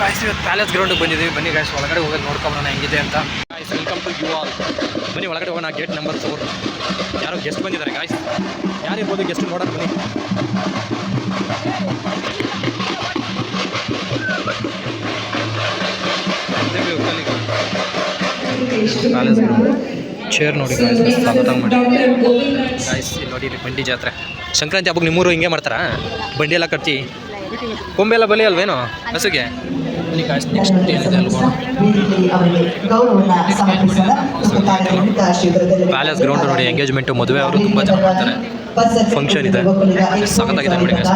Guys ಇವತ್ತು palace ಗ್ರೌಂಡಿಗೆ ಬಂದಿದ್ದೀವಿ. ಬನ್ನಿ ಗಾಯ್ಸ್ ಒಳಗಡೆ ಹೋಗೋದು ನೋಡ್ಕೊಂಬರೋಣ ಹೆಂಗಿದೆ ಅಂತ. Guys welcome to you all. ಬನ್ನಿ ಒಳಗಡೆ ಹೋಗೋಣ. Gate number 4. ಯಾರೋ ಗೆಸ್ಟ್ ಬಂದಿದ್ದಾರೆ ಗಾಯ್ಸ್. ಯಾರಿರ್ಬೋದು ಗೆಸ್ಟ್ ನೋಡೋಣ ಬನ್ನಿ. ಪ್ಯಾಲೇಸ್ ಗ್ರೌಂಡ್ ಚೇರ್ ನೋಡಿ ಗಾಯ್ಸ್ ಸ್ವಾಗತ ಮಾಡಿ ಗಾಯ್ಸ್. ಇಲ್ಲಿ ನೋಡಿ ಇಲ್ಲಿ ಬಂಡಿ ಜಾತ್ರೆ ಸಂಕ್ರಾಂತಿ ಹಬ್ಬಕ್ಕೆ ನಿಮ್ಮೂರು ಹಿಂಗೆ ಮಾಡ್ತಾರಾ? ಬಂಡಿ ಎಲ್ಲ ಕಟ್ಟಿ ಕೊಂಬೆಲ್ಲ ಬಲಿ ಅಲ್ವೇನೋ ಹಸುಗೆ. ನೆಕ್ಸ್ಟ್ ಏನಿದೆ ಪ್ಯಾಲೇಸ್ ಗ್ರೌಂಡ್ ನೋಡಿ. ಎಂಗೇಜ್ಮೆಂಟು ಮದುವೆ ಅವರು ತುಂಬ ಜನ ಮಾಡ್ತಾರೆ. ಫಂಕ್ಷನ್ ಇದೆ ಸಖತ್ತಾಗಿದೆ ನೋಡಿ ಗಾಯ್ಸ್.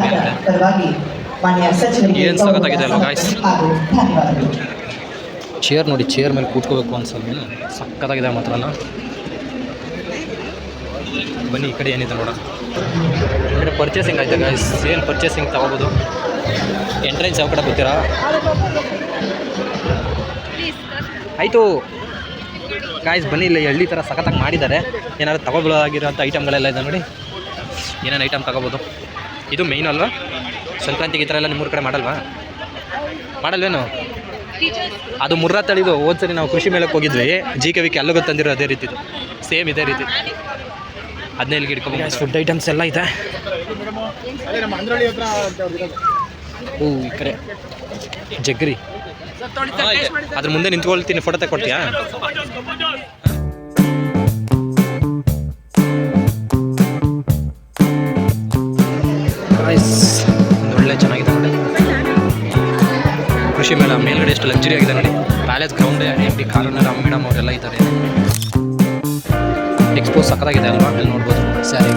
ಏನು ಸಖತ್ತಾಗಿದೆ ಅಲ್ವ ಗಾಯ್ಸ್. ಚೇರ್ ನೋಡಿ, ಚೇರ್ ಮೇಲೆ ಕೂತ್ಕೋಬೇಕು ಅನ್ಸಲ್ವೇನು, ಸಖತ್ತಾಗಿದೆ ಮಾತ್ರ. ಬನ್ನಿ ಈ ಕಡೆ ಏನಿದೆ ನೋಡೋಣ. ಈ ಕಡೆ ಪರ್ಚೇಸಿಂಗ್ ಆಯ್ತಾ ಗಾಯ್ಸ್. ಏನು ಪರ್ಚೇಸಿಂಗ್ ತಗೋಬೋದು. ಎಂಟ್ರೆನ್ಸ್ ಯಾವ ಕಡೆ ಗೊತ್ತೀರಾ? ಆಯಿತು ಗಾಯ್ಸ್ ಬನ್ನಿ. ಇಲ್ಲಿ ಹಳ್ಳಿ ಥರ ಸಖತ್ತಾಗಿ ಮಾಡಿದ್ದಾರೆ. ಏನಾದ್ರು ತಗೋಬೋದಾಗಿರೋಂಥ ಐಟಮ್ಗಳೆಲ್ಲ ಇದೆ ನೋಡಿ. ಏನೇನು ಐಟಮ್ ತಗೋಬೋದು. ಇದು ಮೇಯ್ನ್ ಅಲ್ವಾ ಸಂಕ್ರಾಂತಿಗೆ? ಈ ಥರ ಎಲ್ಲ ನಿಮ್ಮೂರ ಕಡೆ ಮಾಡಲ್ವೇನು? ಅದು ಮುರ್ರಾ ತಳಿದು. ಹೋದ್ಸರಿ ನಾವು ಕೃಷಿ ಮೇಳಕ್ಕೆ ಹೋಗಿದ್ವಿ. GKV ಅಲ್ಲೋಗ ತಂದಿರೋ ಅದೇ ರೀತಿದು, ಸೇಮ್ ಇದೇ ರೀತಿ. ಅದನ್ನೇ ಇಲ್ಲಿಗೆ ಇಟ್ಕೊಂಡು ಫುಡ್ ಐಟಮ್ಸ್ ಎಲ್ಲ ಇದೆ. ಈ ಕಡೆ ಜಗ್ರಿ. ಅದ್ರ ಮುಂದೆ ನಿಂತ್ಕೊಳ್ತೀನಿ, ಫೋಟೋ ತಗೊಳ್ತೀಯಾ? ಒಳ್ಳೆ ಚೆನ್ನಾಗಿದೆ ನೋಡಿ ಕೃಷಿ ಮೇಳ. ಮೇಲ್ಗಡೆ ಎಷ್ಟು ಲಕ್ಸುರಿ ಆಗಿದೆ ನೋಡಿ. ಪ್ಯಾಲೇಸ್ ಗ್ರೌಂಡ್ MP ಕಾರಣ ಮೇಡಮ್ ಅವರೆಲ್ಲ ಇದ್ದಾರೆ. ಎಕ್ಸ್ಪೋ ಸಕ್ಕತ್ತಾಗಿದೆ ಅಲ್ವಾ? ಅಲ್ಲಿ ನೋಡ್ಬೋದು. ಸರಿ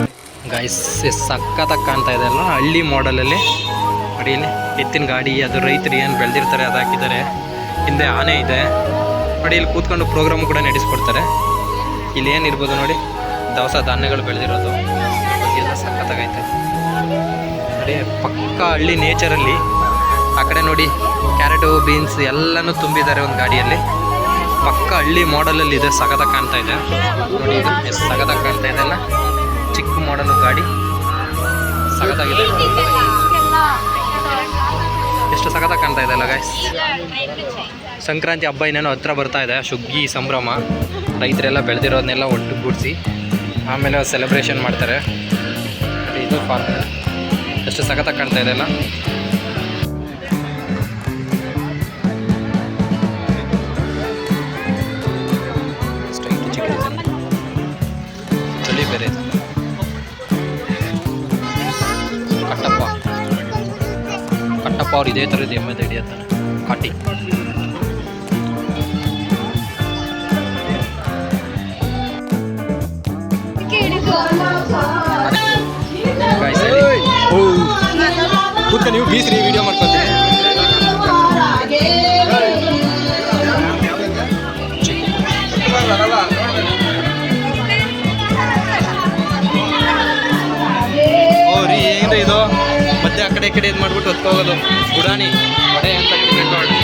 ಗಾಯ್ಸ್ ಸಕ್ಕತ್ತಾಗಿ ಕಾಣ್ತಾ ಇದೆ ಅಲ್ವಾ? ಹಳ್ಳಿ ಮಾಡಲಲ್ಲಿ ನೋಡಿ. ಇಲ್ಲಿ ಎತ್ತಿನ ಗಾಡಿ, ಅದು ರೈತರು ಏನು ಬೆಳೆದಿರ್ತಾರೆ ಅದು ಹಾಕಿದ್ದಾರೆ. ಹಿಂದೆ ಆನೆ ಇದೆ ನೋಡಿ. ಇಲ್ಲಿ ಕೂತ್ಕೊಂಡು ಪ್ರೋಗ್ರಾಮ್ ಕೂಡ ನಡೆಸ್ಕೊಡ್ತಾರೆ. ಇಲ್ಲಿ ಏನಿರ್ಬೋದು ನೋಡಿ, ದವಸ ಧಾನ್ಯಗಳು ಬೆಳೆದಿರೋದು ಎಲ್ಲ ಸಕ್ಕತ್ತಾಗೈತೆ ನೋಡಿ. ಪಕ್ಕ ಹಳ್ಳಿ ನೇಚರಲ್ಲಿ. ಆ ಕಡೆ ನೋಡಿ ಕ್ಯಾರೆಟು, ಬೀನ್ಸ್ ಎಲ್ಲನೂ ತುಂಬಿದ್ದಾರೆ ಒಂದು ಗಾಡಿಯಲ್ಲಿ. ಪಕ್ಕ ಹಳ್ಳಿ ಮಾಡಲಲ್ಲಿ ಇದೆ. ಸಖತ್ತಾಗಿ ಕಾಣ್ತಾ ಇದೆ ನೋಡಿ. ಇದು ಎಷ್ಟು ಸಖತ್ತಾಗಿ ಕಾಣ್ತಾ ಇದೆ ಅಲ್ಲ. ಚಿಕ್ಕ ಮಾಡಲು ಗಾಡಿ ಸಖತ್ತಾಗಿದೆ. ಎಷ್ಟು ಸಖತ್ತಾಗಿ ಕಾಣ್ತಾ ಇದೆ ಅಲ್ಲ ಗಾಯ್ಸ್. ಸಂಕ್ರಾಂತಿ ಹಬ್ಬ ಇನ್ನೇನೋ ಹತ್ರ ಬರ್ತಾ ಇದೆ. ಸುಗ್ಗಿ ಸಂಭ್ರಮ. ರೈತರೆಲ್ಲ ಬೆಳೆದಿರೋದನ್ನೆಲ್ಲ ಒಟ್ಟುಗೂಡಿಸಿ ಆಮೇಲೆ ಸೆಲೆಬ್ರೇಷನ್ ಮಾಡ್ತಾರೆ. ಇದು ಫಾರ್ಮ್ ಎಷ್ಟು ಸಖತ್ತಾಗಿ ಕಾಣ್ತಾ ಇದೆ ಅಲ್ಲ. ಚಳಿ ಬೇರೆ. ಕಟ್ಟಪ್ಪ ಅವ್ರು ಇದೇ ಥರದ್ದು ಎಮ್ಮೆ ಹಿಡಿಯತ್ತಾರೆ. ಕಾಟಿ ಕೂತ್ಕ ನೀವು ಬೀಸ್ರಿ, ವಿಡಿಯೋ ಮಾಡ್ಕೊತೀನಿ. ರೀ ಏನ್ರಿ ಇದು ಮತ್ತೆ ಆ ಕಡೆ ಈ ಕಡೆ ಇದು ಮಾಡ್ಬಿಟ್ಟು ಹೊತ್ಕೋಗೋದು. ಗುಡಾಣಿ ಒಡೆ ಅಂತ ನೋಡಿ.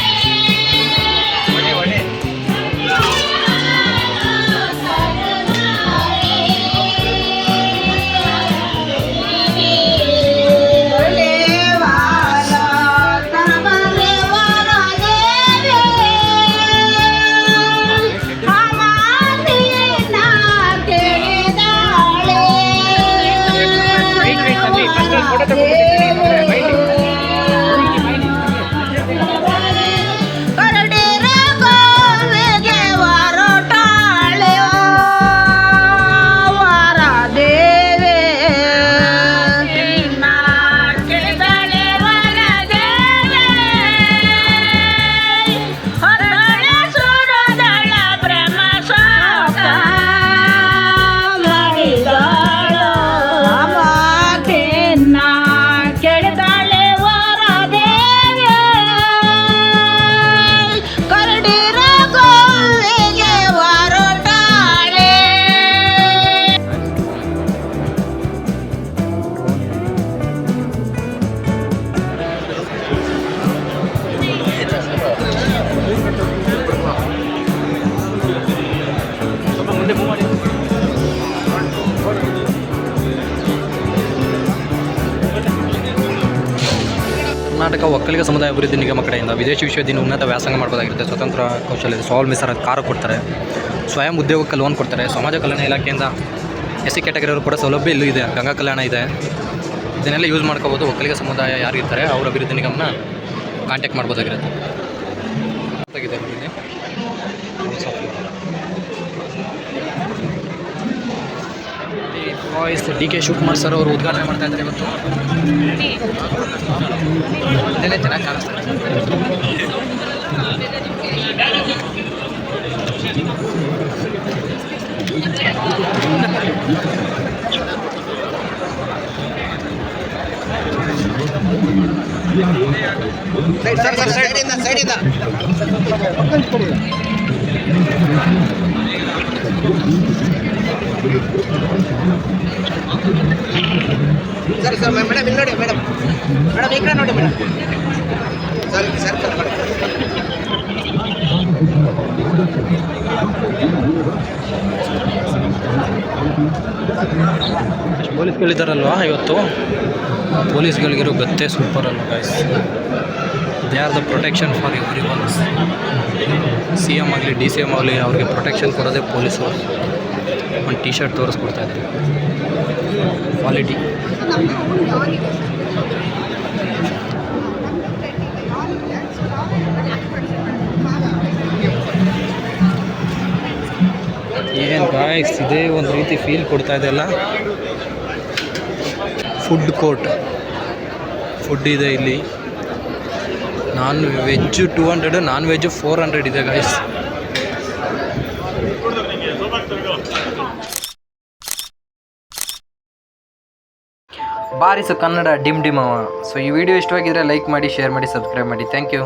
ಕರ್ನಾಟಕ ಒಕ್ಕಲಿಗ ಸಮುದಾಯ ಅಭಿವೃದ್ಧಿ ನಿಗಮ ಕಡೆಯಿಂದ ವಿದೇಶಿ ವಿಷಯದಿಂದ ಉನ್ನತ ವ್ಯಾಸಂಗ ಮಾಡಬಹುದಾಗಿರುತ್ತೆ. ಸ್ವತಂತ್ರ ಕೌಶಲ್ಯ ಸಾಲ್ವ್ ಮಿಸರ್ ಕಾರು ಕೊಡ್ತಾರೆ. ಸ್ವಯಂ ಉದ್ಯೋಗಕ್ಕೆ ಲೋನ್ ಕೊಡ್ತಾರೆ. ಸಮಾಜ ಕಲ್ಯಾಣ ಇಲಾಖೆಯಿಂದ SC ಕ್ಯಾಟಗರಿಯವರು ಕೂಡ ಸೌಲಭ್ಯ ಇಲ್ಲೂ ಇದೆ. ಗಂಗಾ ಕಲ್ಯಾಣ ಇದೆ. ಇದನ್ನೆಲ್ಲ ಯೂಸ್ ಮಾಡ್ಕೋಬೋದು. ಒಕ್ಕಲಿಗ ಸಮುದಾಯ ಯಾರಿರ್ತಾರೆ ಅವ್ರ ಅಭಿವೃದ್ಧಿ ನಿಗಮನ ಕಾಂಟ್ಯಾಕ್ಟ್ ಮಾಡ್ಬೋದಾಗಿರುತ್ತೆ. ವಾಯ್ಸ್ DK ಶಿವಕುಮಾರ್ ಸರ್ ಅವರು ಉದ್ಘಾಟನೆ ಮಾಡ್ತಾ ಇದ್ದಾರೆ ಇವತ್ತು. ಇದನ್ನೇ ಚೆನ್ನಾಗಿ ಕಾಣಿಸ್ತಾರೆ. ಸೈಡಿಂದ ಸರ್ ಮೇಡಮ್ ಇಲ್ಲಿ ನೋಡಿ ಮೇಡಮ್ ಈ ಕಡೆ ನೋಡಿ ಮೇಡಮ್ ಸರ್ ಪೊಲೀಸ್ಗಳಿದ್ದಾರಲ್ವಾ ಇವತ್ತು, ಪೊಲೀಸ್ಗಳಿಗಿರೋ ಗತ್ತೆ ಸೂಪರ್ ಅಲ್ವ guys. They are the protection for every one. CM ಆಗಲಿ DCM ಆಗಲಿ ಅವ್ರಿಗೆ ಪ್ರೊಟೆಕ್ಷನ್ ಕೊಡೋದೇ ಪೊಲೀಸರು. ಒಂದು T-ಶರ್ಟ್ ತೋರಿಸ್ಕೊಡ್ತಾ ಇದ್ದಾರೆ. ಕ್ವಾಲಿಟಿ ಏನು ಗಾಯ್ಸ್, ಇದೇ ಒಂದು ರೀತಿ ಫೀಲ್ ಕೊಡ್ತಾ ಇದೆಯಲ್ಲ. ಫುಡ್ ಕೋರ್ಟ್ ಫುಡ್ ಇದೆ ಇಲ್ಲಿ. ನಾನ್ ವೆಜ್ 200, ನಾನ್ ವೆಜ್ 400 ಇದೆ ಗಾಯ್ಸ್. ಬಾರಿಸು ಕನ್ನಡ ಡಿಮ್ ಡಿಮವ. ಸೊ ಈ ವಿಡಿಯೋ ಇಷ್ಟವಾಗಿದ್ದರೆ ಲೈಕ್ ಮಾಡಿ, ಶೇರ್ ಮಾಡಿ, ಸಬ್ಸ್ಕ್ರೈಬ್ ಮಾಡಿ. Thank you.